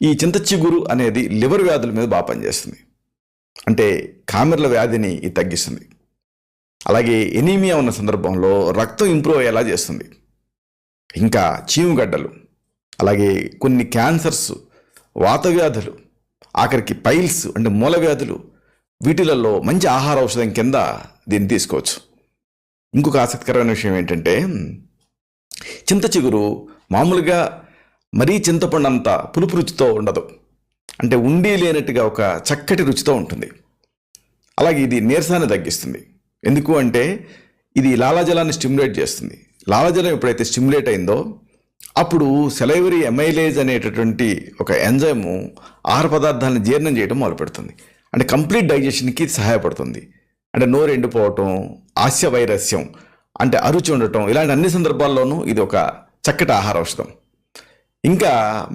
ఈ చింత చిగురు అనేది లివర్ వ్యాధుల మీద బాగా పనిచేస్తుంది. అంటే కామెర్ల వ్యాధిని ఇది తగ్గిస్తుంది. అలాగే ఎనీమియా ఉన్న సందర్భంలో రక్తం ఇంప్రూవ్ అయ్యేలా చేస్తుంది. ఇంకా చీముగడ్డలు, అలాగే కొన్ని క్యాన్సర్స్, వాత వ్యాధులు, ఆఖరికి పైల్స్ అంటే మూల వ్యాధులు, వీటిలలో మంచి ఆహార ఔషధం కింద దీన్ని తీసుకోవచ్చు. ఇంకొక ఆసక్తికరమైన విషయం ఏంటంటే, చింత చిగురు మామూలుగా మరీ చింతపండు అంత పులుపు రుచితో ఉండదు. అంటే ఉండి లేనట్టుగా ఒక చక్కటి రుచితో ఉంటుంది. అలాగే ఇది నీరసాన్ని తగ్గిస్తుంది. ఎందుకు అంటే ఇది లాలాజలాన్ని స్టిమ్యులేట్ చేస్తుంది. లాలాజలం ఎప్పుడైతే స్టిమ్యులేట్ అయిందో అప్పుడు సెలైవరీ ఎమైలేజ్ అనేటటువంటి ఒక ఎంజైము ఆహార పదార్థాలను జీర్ణం చేయడం మొదలుపెడుతుంది. అంటే కంప్లీట్ డైజెషన్కి సహాయపడుతుంది. అంటే నోరు ఎండిపోవటం, ఆస్య వైరస్యం అంటే అరుచి ఉండటం, ఇలాంటి అన్ని సందర్భాల్లోనూ ఇది ఒక చక్కటి ఆహార ఔషధం. ఇంకా